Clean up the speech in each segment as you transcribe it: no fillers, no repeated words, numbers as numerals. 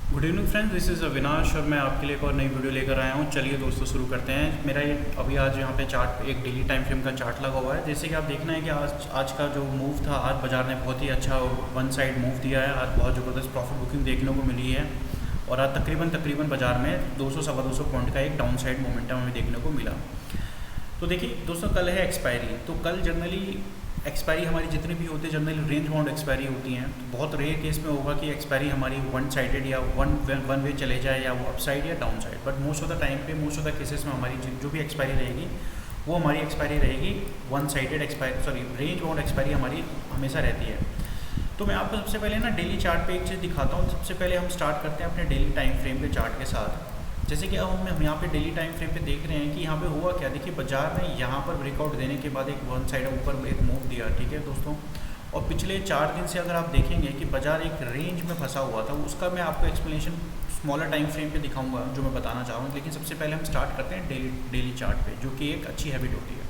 Good evening friends, this is Avinash और मैं आपके लिए एक और नई वीडियो लेकर आया हूँ। चलिए दोस्तों शुरू करते हैं। मेरा ये अभी आज यहाँ पे चार्ट, एक डेली टाइम फ्रेम का चार्ट लगा हुआ है। जैसे कि आप देखना है कि आज का जो मूव था, आज बाजार ने बहुत ही अच्छा वन साइड मूव दिया है। आज बहुत ज़बरदस्त प्रॉफिट बुकिंग देखने को मिली है और आज तकरीबन बाजार में 200 सवा 200 पॉइंट का एक डाउन साइड मोमेंटम हमें देखने को मिला। तो देखिए दोस्तों, कल है एक्सपायरी। तो कल जनरली एक्सपायरी हमारी जितनी भी होती है जनरली रेंज बाउंड एक्सपायरी होती हैं। तो बहुत रेयर केस में होगा कि एक्सपायरी हमारी वन साइडेड या वन वे चले जाए, या वो अप साइड या down side. But most of the time पे, मोस्ट ऑफ द केसेस में हमारी जो भी एक्सपायरी रहेगी वो हमारी एक्सपायरी रहेगी one sided expiry, sorry range bound expiry हमारी हमेशा रहती है। तो मैं आपको सबसे पहले ना डेली चार्ट पे एक चीज़ दिखाता हूँ। सबसे पहले हम स्टार्ट करते हैं अपने डेली टाइम फ्रेम के चार्ट के साथ। जैसे कि अब हम यहाँ पे डेली टाइम फ्रेम पे देख रहे हैं कि यहाँ पे हुआ क्या। देखिए बाजार ने यहाँ पर ब्रेकआउट देने के बाद एक वन साइड ऊपर एक मूव दिया, ठीक है दोस्तों। और पिछले 4 दिन से अगर आप देखेंगे कि बाजार एक रेंज में फंसा हुआ था, उसका मैं आपको एक्सप्लेनेशन स्मॉलर टाइम फ्रेम पे दिखाऊंगा जो मैं बताना चाह रहा हूँ। लेकिन सबसे पहले हम स्टार्ट करते हैं डेली चार्ट पे, जो कि एक अच्छी हैबिट होती है।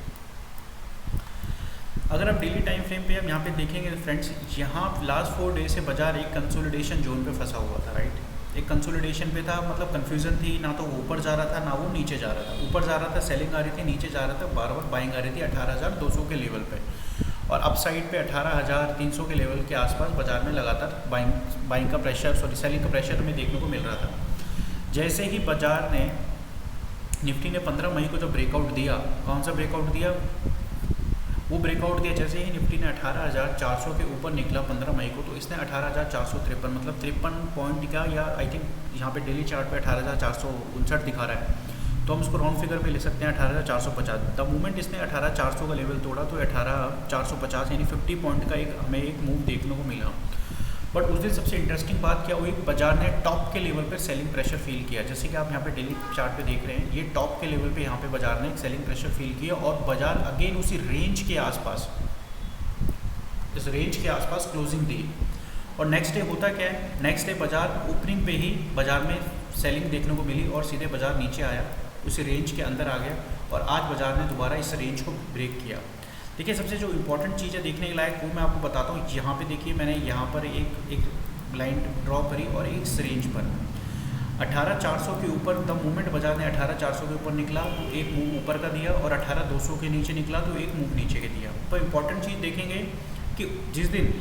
अगर आप डेली टाइम फ्रेम पे हम यहाँ पे देखेंगे फ्रेंड्स, यहाँ लास्ट 4 डे से बाजार एक कंसोलिडेशन जोन पे फंसा हुआ था, राइट। एक कंसोलिडेशन पे था, मतलब कन्फ्यूजन थी, ना तो वो ऊपर जा रहा था ना वो नीचे जा रहा था। ऊपर जा रहा था सेलिंग आ रही थी, नीचे जा रहा था बार बार बाइंग आ रही थी 18,200 के लेवल पे। और अप साइड पे 18,300 के लेवल के आसपास बाजार में लगातार बाइंग का प्रेशर, सॉरी सेलिंग का प्रेशर हमें देखने को मिल रहा था। जैसे ही बाजार ने, निफ्टी ने 15 मई को जो ब्रेकआउट दिया, कौन सा ब्रेकआउट दिया, वो ब्रेकआउट दिया जैसे ही निफ्टी ने 18,400 के ऊपर निकला 15 मई को, तो इसने 18,453 मतलब 53 पॉइंट का, या आई थिंक यहाँ पे डेली चार्ट पे 18,459 दिखा रहा है, तो हम उसको राउंड फिगर पे ले सकते हैं 18,450। द मोमेंट इसने 18,400 का लेवल तोड़ा तो 18,450 यानी 50 पॉइंट का एक हमें एक मूव देखने को मिला। बट उस दिन सबसे इंटरेस्टिंग बात क्या हुई, बाजार ने टॉप के लेवल पर सेलिंग प्रेशर फील किया। जैसे कि आप यहाँ पे डेली चार्ट पे देख रहे हैं, ये टॉप के लेवल पे यहाँ पे बाजार ने एक सेलिंग प्रेशर फील किया और बाजार अगेन उसी रेंज के आसपास, इस रेंज के आसपास क्लोजिंग दी। और नेक्स्ट डे होता क्या है, नेक्स्ट डे बाजार ओपनिंग पे ही बाजार में सेलिंग देखने को मिली और सीधे बाजार नीचे आया, उसी रेंज के अंदर आ गया और आज बाजार ने दोबारा इस रेंज को ब्रेक किया। देखिए सबसे जो इंपॉर्टेंट चीज़ है देखने के लायक, वो मैं आपको बताता हूँ। यहाँ पे देखिए मैंने यहाँ पर एक लाइन ड्रॉ करी और एक रेंज पर 18,400 के ऊपर द मूवमेंट बाजार ने 18,400 के ऊपर निकला तो एक मूव ऊपर का दिया, और 18,200 के नीचे निकला तो एक मूव नीचे के दिया। तो इंपॉर्टेंट चीज़ देखेंगे कि जिस दिन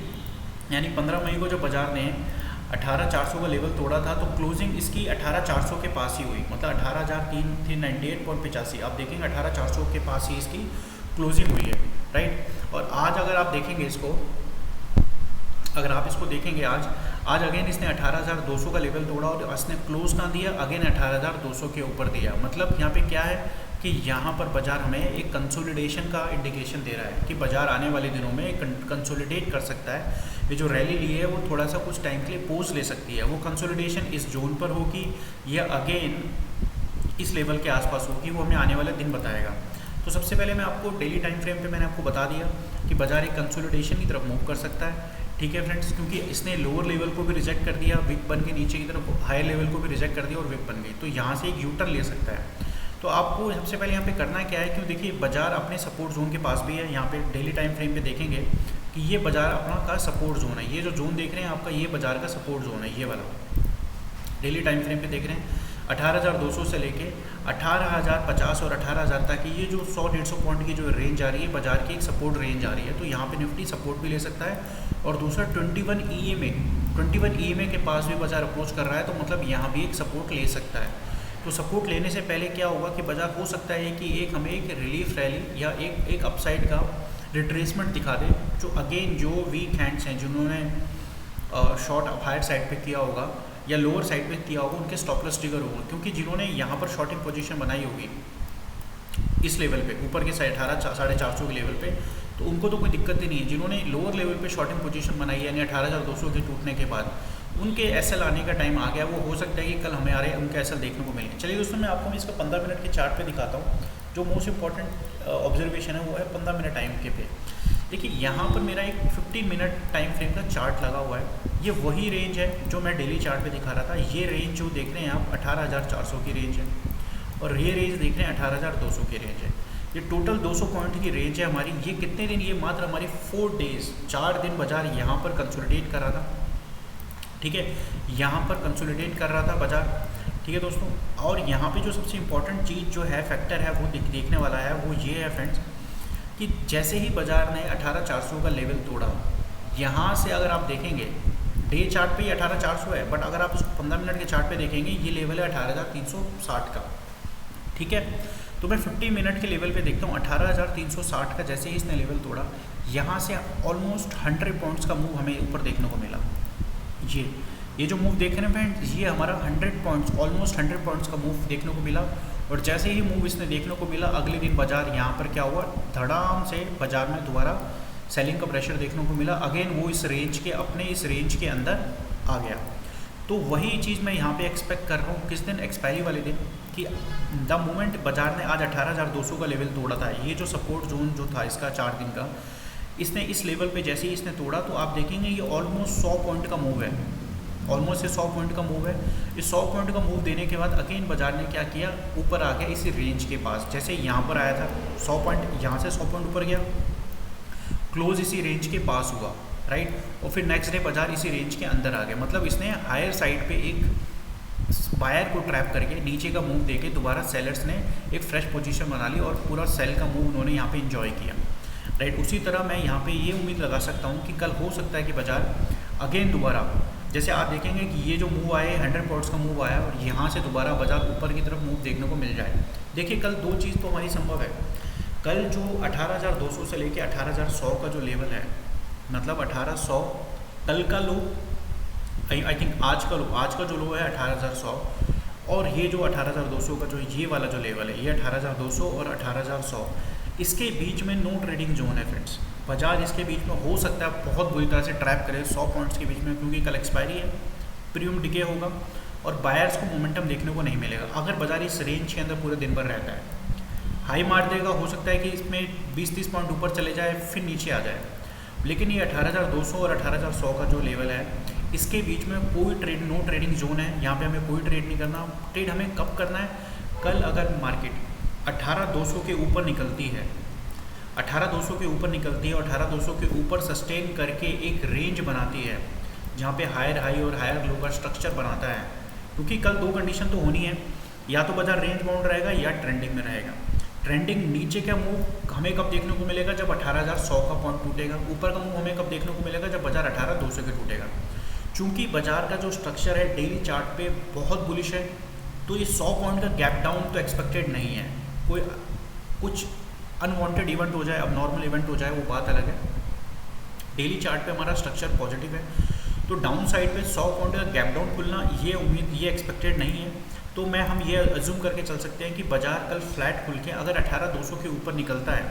यानी 15 मई को जब बाजार ने 18,400 का लेवल तोड़ा था तो क्लोजिंग इसकी 18,400 के पास ही हुई, मतलब 18,398.85। आप देखेंगे 18,400 के पास ही इसकी क्लोजिंग हुई है, राइट। और आज अगर आप देखेंगे इसको, अगर आप इसको देखेंगे आज अगेन इसने 18,200 का लेवल तोड़ा और इसने क्लोज ना दिया, अगेन 18,200 के ऊपर दिया। मतलब यहाँ पे क्या है कि यहाँ पर बाजार हमें एक कंसोलिडेशन का इंडिकेशन दे रहा है कि बाजार आने वाले दिनों में कंसोलिडेट कर सकता है। ये जो रैली ली है वो थोड़ा सा कुछ टाइम के लिए पोज ले सकती है। वो कंसोलिडेशन इस जोन पर होगी या अगेन इस लेवल के आसपास होगी, वो हमें आने वाले दिन बताएगा। तो सबसे पहले मैं आपको डेली टाइम फ्रेम पे मैंने आपको बता दिया कि बाजार एक कंसोलिडेशन की तरफ मूव कर सकता है, ठीक है फ्रेंड्स, क्योंकि इसने लोअर लेवल को भी रिजेक्ट कर दिया, विक बन के नीचे की तरफ हायर लेवल को भी रिजेक्ट कर दिया और विक बन गई, तो यहाँ से एक यूटर्न ले सकता है। तो आपको सबसे पहले यहाँ पे करना क्या है, क्यों देखिए बाजार अपने सपोर्ट जोन के पास भी है। यहाँ पे डेली टाइम फ्रेम पे देखेंगे कि ये बाजार अपना का सपोर्ट जोन है। ये जो जोन देख रहे हैं आपका, ये बाजार का सपोर्ट जोन है, ये वाला डेली टाइम फ्रेम पे देख रहे हैं 18,200 से लेके 18,050 और 18,000 तक की ये जो 100-150 पॉइंट की जो रेंज आ रही है, बाजार की एक सपोर्ट रेंज आ रही है। तो यहाँ पे निफ्टी सपोर्ट भी ले सकता है। और दूसरा 21 EMA के पास भी बाजार अप्रोच कर रहा है, तो मतलब यहाँ भी एक सपोर्ट ले सकता है। तो सपोर्ट लेने से पहले क्या होगा कि बाजार हो सकता है कि एक हमें एक रिलीफ रैली या एक अपसाइड का रिट्रेसमेंट दिखा दे, जो अगेन जो वीक हैंड्स हैं जिन्होंने शॉर्ट हायर साइड पे किया होगा या लोअर साइड पे किया होगा, उनके स्टॉप लॉस ट्रिगर होगा। क्योंकि जिन्होंने यहाँ पर शॉर्टिंग पोजीशन बनाई होगी इस लेवल पे, ऊपर के 450 के लेवल पे, तो उनको तो कोई दिक्कत ही नहीं है। जिन्होंने लोअर लेवल पे शॉर्टिंग पोजीशन बनाई है यानी 18,200 के टूटने के बाद, उनके एसएल आने का टाइम आ गया। वो हो सकता है कि कल हमें आ रहे उनके एसएल देखने को मिले। चलिए दोस्तों, मैं आपको इसका 15 मिनट के चार्ट पे दिखाता हूँ। जो मोस्ट इंपॉर्टेंट ऑब्जर्वेशन है वो है 15 मिनट टाइम के पे। देखिए यहाँ पर मेरा एक 15 मिनट टाइम फ्रेम का चार्ट लगा हुआ है। ये वही रेंज है जो मैं डेली चार्ट पे दिखा रहा था। ये रेंज जो देख रहे हैं आप 18,400 की रेंज है और ये रेंज देख रहे हैं 18,200 की रेंज है। ये टोटल 200 पॉइंट की रेंज है हमारी। ये कितने दिन, ये मात्र हमारी 4 डेज, 4 दिन बाजार यहाँ पर कंसोलिडेट करा था। ठीक है, यहाँ पर कंसोलिडेट कर रहा था बाजार। ठीक है दोस्तों, और यहाँ पे जो सबसे इम्पोर्टेंट चीज़ जो है, फैक्टर है, वो देखने वाला है, वो ये है फ्रेंड्स कि जैसे ही बाजार ने 18,400 का लेवल तोड़ा, यहाँ से अगर आप देखेंगे डे चार्ट पे 18,400 है, बट अगर आप उसको 15 मिनट के चार्ट पे देखेंगे ये लेवल है 18,360 का। ठीक है, तो मैं 50 मिनट के लेवल पे देखता हूँ 18,360 का। जैसे ही इसने लेवल तोड़ा, यहाँ से ऑलमोस्ट 100 पॉइंट्स का मूव हमें ऊपर देखने को मिला। ये जो मूव देख रहे हैं फ्रेंड्स, ये हमारा 100 पॉइंट्स, ऑलमोस्ट 100 पॉइंट्स का मूव देखने को मिला। और जैसे ही मूव इसने देखने को मिला, अगले दिन बाजार यहाँ पर क्या हुआ, धड़ाम से बाजार में दोबारा सेलिंग का प्रेशर देखने को मिला। अगेन वो इस रेंज के, अपने इस रेंज के अंदर आ गया। तो वही चीज़ मैं यहाँ पे एक्सपेक्ट कर रहा हूँ किस दिन, एक्सपायरी वाले दिन, कि द मोमेंट बाजार ने आज 18,200 का लेवल तोड़ा था, ये जो सपोर्ट जोन जो था इसका 4 दिन का, इसने इस लेवल पे जैसे ही इसने तोड़ा, तो आप देखेंगे ये ऑलमोस्ट 100 पॉइंट का मूव है, ऑलमोस्ट ये 100 पॉइंट का मूव है। इस 100 पॉइंट का मूव देने के बाद अगेन बाजार ने क्या किया, ऊपर आ गया इसी रेंज के पास। जैसे यहाँ पर आया था 100 पॉइंट, यहाँ से 100 पॉइंट ऊपर गया, क्लोज इसी रेंज के पास हुआ, राइट। और फिर नेक्स्ट डे बाजार इसी रेंज के अंदर आ गया। मतलब इसने हायर साइड पे एक बायर को ट्रैप करके नीचे का मूव देके दोबारा सेलर्स ने एक फ्रेश पोजीशन बना ली और पूरा सेल का मूव उन्होंने यहाँ पे एंजॉय किया, राइट। उसी तरह मैं यहाँ पे ये उम्मीद लगा सकता हूँ कि कल हो सकता है कि बाजार अगेन दोबारा, जैसे आप देखेंगे कि ये जो मूव आए 100 पॉइंट्स का मूव आया और यहाँ से दोबारा बाजार ऊपर की तरफ मूव देखने को मिल जाए। देखिए कल दो चीज़ तो हमारी संभव है। कल जो 18,200 से लेके 18,100 का जो लेवल है, मतलब 1800 कल का लो, आई थिंक आज का जो लो है 18,100, और ये जो 18,200 का जो ये वाला जो लेवल है, ये 18,200 और 18,100, इसके बीच में नो ट्रेडिंग जोन है फ्रेंड्स। बाजार इसके बीच में हो सकता है बहुत बुरी तरह से ट्रैप करे 100 पॉइंट्स के बीच में, क्योंकि कल एक्सपायरी है, प्रीमियम डिके होगा और बायर्स को मोमेंटम देखने को नहीं मिलेगा। अगर बाजार इस रेंज के अंदर पूरे दिन भर रहता है, हाई मार देगा, हो सकता है कि इसमें 20-30 पॉइंट ऊपर चले जाए फिर नीचे आ जाए। लेकिन ये 18,200 और 18,100 का जो लेवल है, इसके बीच में कोई ट्रेड, नो ट्रेडिंग जोन है, यहाँ पे हमें कोई ट्रेड नहीं करना। ट्रेड हमें कब करना है, कल अगर मार्केट 18,200 के ऊपर निकलती है, 18,200 के ऊपर निकलती है और 18,200 के ऊपर सस्टेन करके एक रेंज बनाती है जहाँ पे हायर हाई और हायर लो का स्ट्रक्चर बनाता है। क्योंकि कल दो कंडीशन तो होनी है, या तो बाजार रेंज बाउंड रहेगा या ट्रेंडिंग में रहेगा। ट्रेंडिंग नीचे का मूव हमें कब देखने को मिलेगा, जब 18,100 का पॉइंट टूटेगा। ऊपर का मूव हमें कब देखने को मिलेगा, जब बाजार 18,200 के टूटेगा। चूँकि बाजार का जो स्ट्रक्चर है डेली चार्ट पे बहुत बुलिश है, तो ये 100 पॉइंट का गैप डाउन तो एक्सपेक्टेड नहीं है। कोई कुछ अनवांटेड इवेंट हो जाए, अब नॉर्मल इवेंट हो जाए, वो बात अलग है। डेली चार्ट पे हमारा स्ट्रक्चर पॉजिटिव है, तो डाउन साइड पे 100 पॉइंट का गैप डाउन खुलना ये उम्मीद, ये एक्सपेक्टेड नहीं है। तो हम ये अज्यूम करके चल सकते हैं कि बाजार कल फ्लैट खुल के अगर 18,200 के ऊपर निकलता है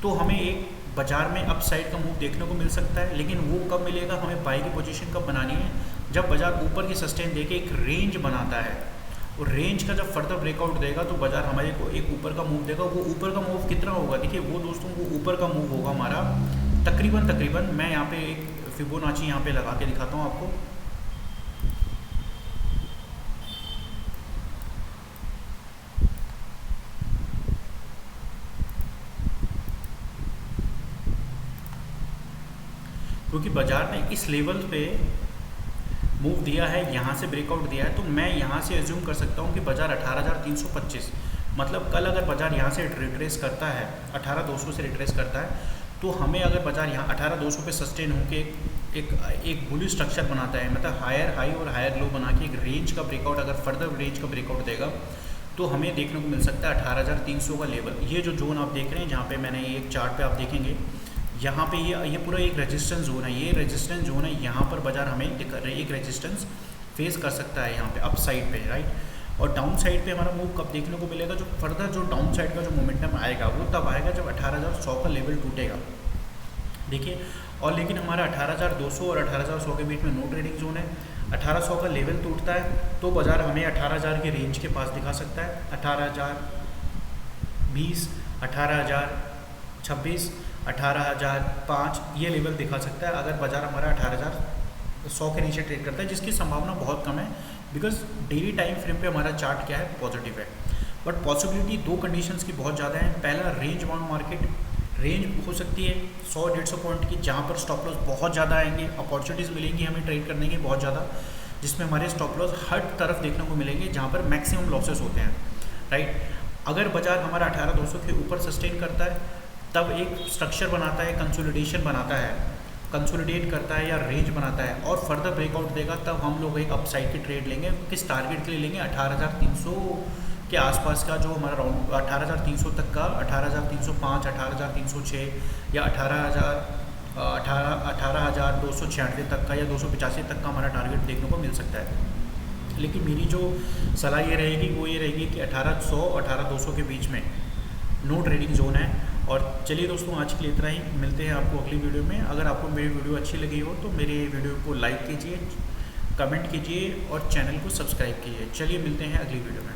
तो हमें एक बाजार में अप साइड का मूव देखने को मिल सकता है। लेकिन वो कब मिलेगा, हमें बाई की पोजीशन कब बनानी है, जब बाजार ऊपर की सस्टेन देके एक रेंज बनाता है, और रेंज का जब फर्दर ब्रेकआउट देगा तो बाजार हमारे को एक ऊपर का मूव देगा। वो ऊपर का मूव कितना होगा, देखिए वो दोस्तों, वो ऊपर का मूव होगा हमारा तकरीबन मैं यहाँ पे एक फिबोनाची यहाँ पे लगा के दिखाता हूँ आपको। क्योंकि बाजार ने इस लेवल पे मूव दिया है, यहाँ से ब्रेकआउट दिया है, तो मैं यहाँ से एज्यूम कर सकता हूँ कि बाजार 18,325, मतलब कल अगर बाजार यहाँ से रिट्रेस करता है, 18,200 से रिट्रेस करता है, तो हमें अगर बाजार यहाँ 18,200 पे सस्टेन होकर एक बुलिश स्ट्रक्चर बनाता है, मतलब हायर हाई और हायर लो बना के एक रेंज का ब्रेकआउट, अगर फर्दर रेंज का ब्रेकआउट देगा तो हमें देखने को मिल सकता है 18,300 का लेवल। ये जो जोन आप देख रहे हैं, जहाँ पे मैंने एक चार्ट पे आप देखेंगे, यहाँ पे ये पूरा एक रेजिस्टेंस जोन है, ये रेजिस्टेंस जोन है। यहाँ पर बाजार हमें एक रेजिस्टेंस फेस कर सकता है यहाँ पे अप साइड पे, राइट। और डाउन साइड पे हमारा मूव कब देखने को मिलेगा, जो फर्दर जो डाउन साइड का जो मोमेंटम आएगा वो तब आएगा जब 18,100 का लेवल टूटेगा, देखिए। और लेकिन हमारा 18,200 और 18,100 के बीच में नो ट्रेडिंग जोन है। 1800 का लेवल टूटता है तो बाजार हमें 18,000 के रेंज के पास दिखा सकता है, 18,020, 18,026, 18,005 ये लेवल दिखा सकता है अगर बाजार हमारा 18,100 के नीचे ट्रेड करता है, जिसकी संभावना बहुत कम है, बिकॉज डेली टाइम फ्रेम पे हमारा चार्ट क्या है, पॉजिटिव है। बट पॉसिबिलिटी दो कंडीशंस की बहुत ज़्यादा है। पहला, रेंज बाउंड मार्केट रेंज हो सकती है 100-150 पॉइंट की, जहाँ पर स्टॉप लॉस बहुत ज़्यादा आएंगे, अपॉर्चुनिटीज़ मिलेंगी हमें ट्रेड करने की बहुत ज़्यादा, जिसमें हमारे स्टॉप लॉस हर तरफ देखने को मिलेंगे, जहाँ पर मैक्सिमम लॉसेस होते हैं, राइट। अगर बाजार हमारा 18,200 के ऊपर सस्टेन करता है, तब एक स्ट्रक्चर बनाता है, कंसोलिडेशन बनाता है, कंसोलिडेट करता है या रेंज बनाता है और फर्दर ब्रेकआउट देगा, तब हम लोग एक अपसाइड की ट्रेड लेंगे। किस टारगेट के लिए लेंगे? 18,300 के आसपास का, जो हमारा राउंड 18,300 तक का, 18,305, 18,306 या 18,296 तक का या 285 तक का हमारा टारगेट देखने को मिल सकता है। लेकिन मेरी जो सलाह ये रहेगी वो ये रहेगी कि 1800 18,200 के बीच में नो ट्रेडिंग जोन है। और चलिए दोस्तों, आज के लिए इतना ही, मिलते हैं आपको अगली वीडियो में। अगर आपको मेरी वीडियो अच्छी लगी हो तो मेरे वीडियो को लाइक कीजिए, कमेंट कीजिए और चैनल को सब्सक्राइब कीजिए। चलिए मिलते हैं अगली वीडियो में।